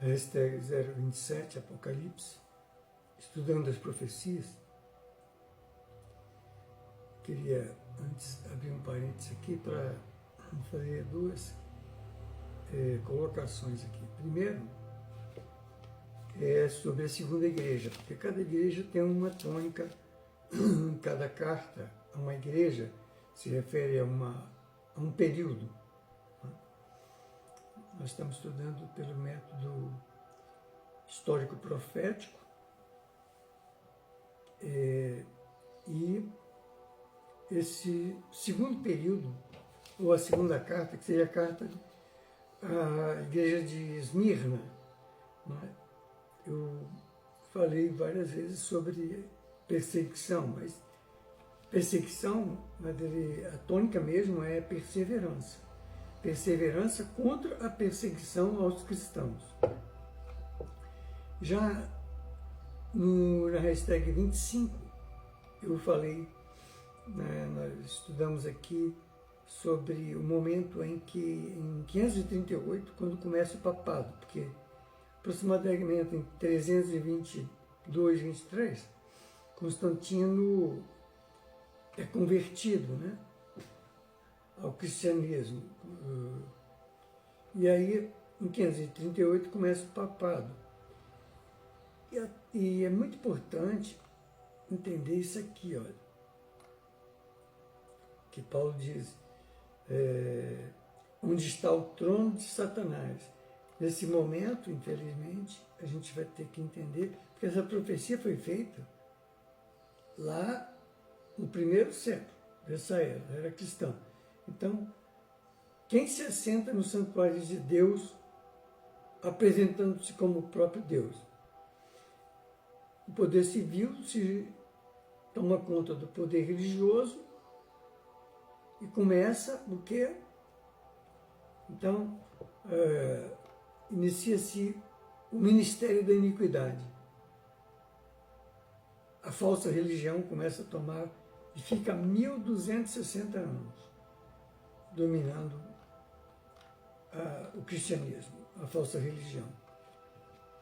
hashtag 027 Apocalipse, estudando as profecias. Queria antes abrir um parênteses aqui para fazer duas colocações aqui. Primeiro, é sobre a segunda igreja, porque cada igreja tem uma tônica, cada carta a uma igreja se refere a um período. Nós estamos estudando pelo método histórico-profético e esse segundo período, ou a segunda carta, que seria a carta à igreja de Esmirna, eu falei várias vezes sobre perseguição, mas perseguição, a tônica mesmo é perseverança. Perseverança contra a perseguição aos cristãos. Já na hashtag 25, eu falei, nós estudamos aqui sobre o momento em 538, quando começa o papado, porque aproximadamente em 322, 23, Constantino é convertido, ao cristianismo. E aí, em 538, começa o papado. E é muito importante entender isso aqui, olha, que Paulo diz, onde está o trono de Satanás. Nesse momento, infelizmente, a gente vai ter que entender, porque essa profecia foi feita lá no primeiro século dessa era cristã. Então, quem se assenta no santuário de Deus, apresentando-se como o próprio Deus? O poder civil se toma conta do poder religioso e começa o quê? Então, inicia-se o ministério da iniquidade. A falsa religião começa a tomar e fica 1260 anos dominando o cristianismo, a falsa religião.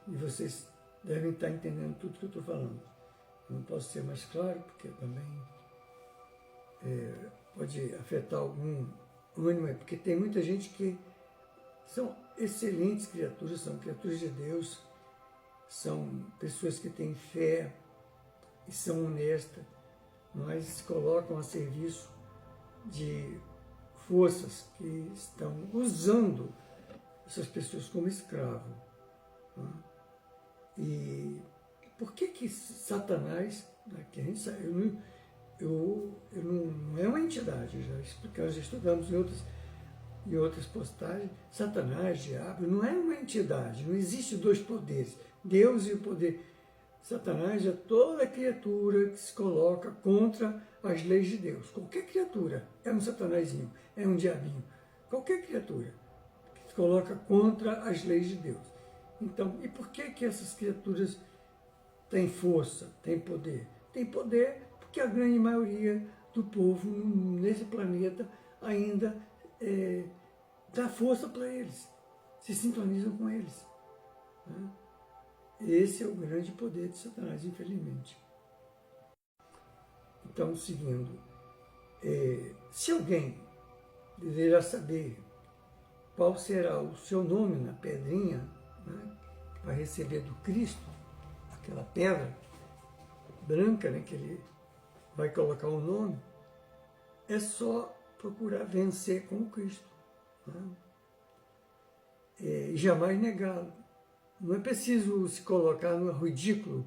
E vocês devem estar entendendo tudo que eu estou falando. Eu não posso ser mais claro, porque também pode afetar algum ânimo, porque tem muita gente que são excelentes criaturas, são criaturas de Deus, são pessoas que têm fé e são honestas, mas se colocam a serviço de forças que estão usando essas pessoas como escravo. E por que Satanás, que a gente sabe, não é uma entidade, já estudamos em outras postagens, Satanás, diabo, não é uma entidade, não existe dois poderes, Deus e o poder. Satanás é toda criatura que se coloca contra as leis de Deus. Qualquer criatura é um satanazinho, é um diabinho. Qualquer criatura que se coloca contra as leis de Deus. Então, e por que essas criaturas têm força, têm poder? Tem poder porque a grande maioria do povo nesse planeta ainda dá força para eles, se sintonizam com eles. Esse é o grande poder de Satanás, infelizmente. Então, seguindo, se alguém desejar saber qual será o seu nome na pedrinha, para receber do Cristo, aquela pedra branca, que ele vai colocar o nome, é só procurar vencer com o Cristo. E jamais negá-lo. Não é preciso se colocar no ridículo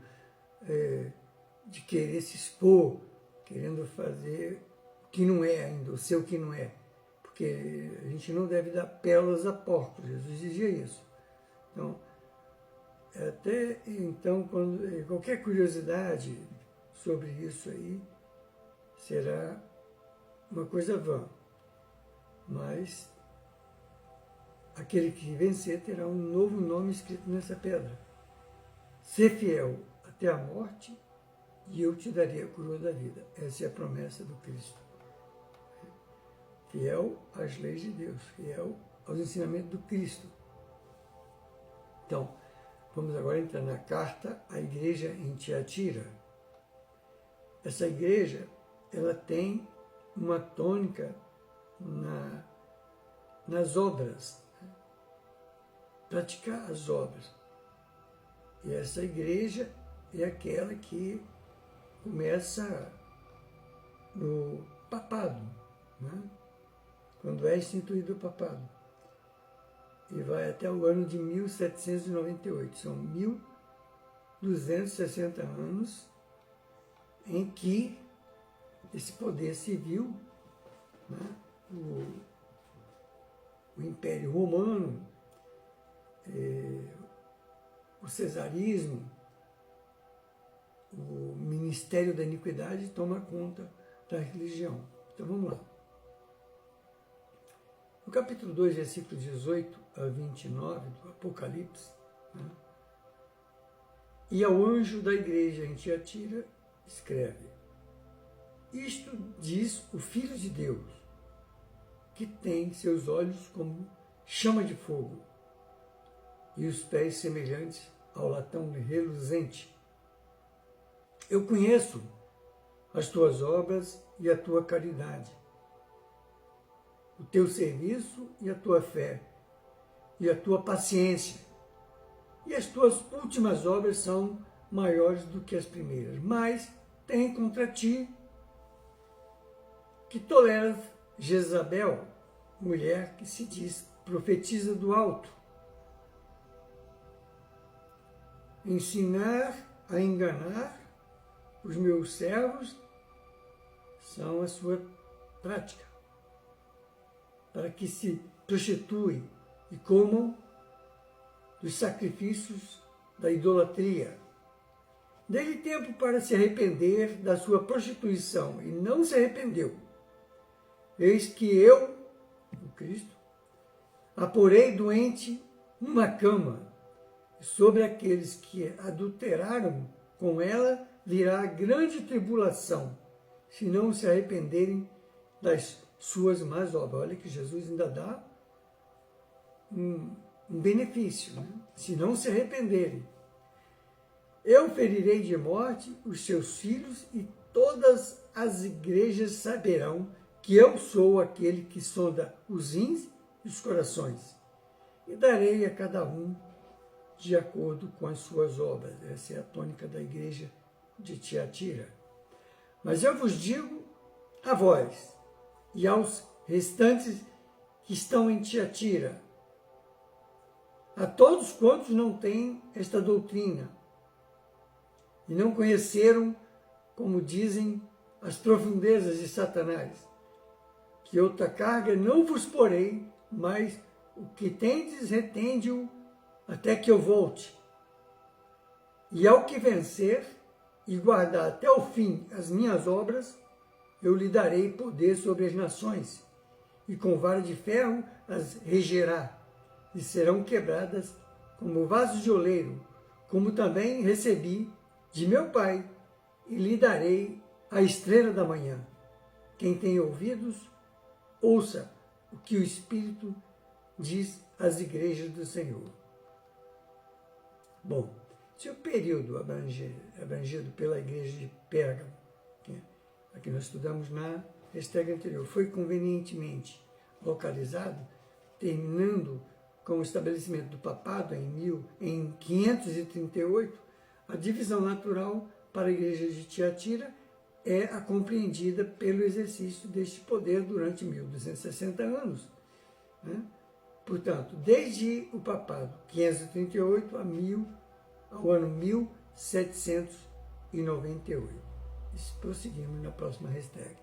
de querer se expor, querendo fazer o que não é ainda, o seu que não é. Porque a gente não deve dar pérolas a porcos, Jesus dizia isso. Então, qualquer curiosidade sobre isso aí será uma coisa vã. Mas aquele que vencer terá um novo nome escrito nessa pedra. Ser fiel até a morte e eu te darei a coroa da vida. Essa é a promessa do Cristo. Fiel às leis de Deus, fiel aos ensinamentos do Cristo. Então, Vamos agora entrar na carta à igreja em Tiatira. Essa igreja, ela tem uma tônica nas obras, praticar as obras. E essa igreja é aquela que começa no papado, né? Quando é instituído o papado. E vai até o ano de 1798. São 1260 anos em que esse poder civil, né? O Império Romano, o cesarismo, o Ministério da Iniquidade toma conta da religião. Então vamos lá. No capítulo 2, versículo 18 a 29 do Apocalipse, né? E ao anjo da igreja em Tiatira escreve: isto diz o Filho de Deus, que tem seus olhos como chama de fogo e os pés semelhantes ao latão reluzente. Eu conheço as tuas obras e a tua caridade, o teu serviço e a tua fé, e a tua paciência. E as tuas últimas obras são maiores do que as primeiras. Mas tem contra ti que toleras Jezabel, mulher que se diz profetiza do alto, ensinar a enganar os meus servos são a sua prática, para que se prostituem e comam dos sacrifícios da idolatria. Dê-lhe tempo para se arrepender da sua prostituição, e não se arrependeu. Eis que eu, o Cristo, a porei doente numa cama, e sobre aqueles que adulteraram com ela virá grande tribulação, se não se arrependerem das suas más obras. Olha que Jesus ainda dá um benefício, né? Se não se arrependerem. Eu ferirei de morte os seus filhos, e todas as igrejas saberão que eu sou aquele que sonda os rins e os corações, e darei a cada um de acordo com as suas obras. Essa é a tônica da igreja de Tiatira. Mas eu vos digo a vós e aos restantes que estão em Tiatira, a todos quantos não têm esta doutrina e não conheceram, como dizem, as profundezas de Satanás, que outra carga não vos porei, mas o que tendes retende-o até que eu volte. E ao que vencer e guardar até o fim as minhas obras, eu lhe darei poder sobre as nações, e com vara de ferro as regerá, e serão quebradas como vasos de oleiro, como também recebi de meu Pai, e lhe darei a estrela da manhã. Quem tem ouvidos, ouça o que o Espírito diz às igrejas do Senhor. Bom, se o período abrangido pela igreja de Pérgamo, aqui nós estudamos na hashtag anterior, foi convenientemente localizado, terminando com o estabelecimento do papado em 538, a divisão natural para a igreja de Tiatira é a compreendida pelo exercício deste poder durante 1260 anos. Né? Portanto, desde o papado 538 ao ano 1798. Prosseguimos na próxima hashtag.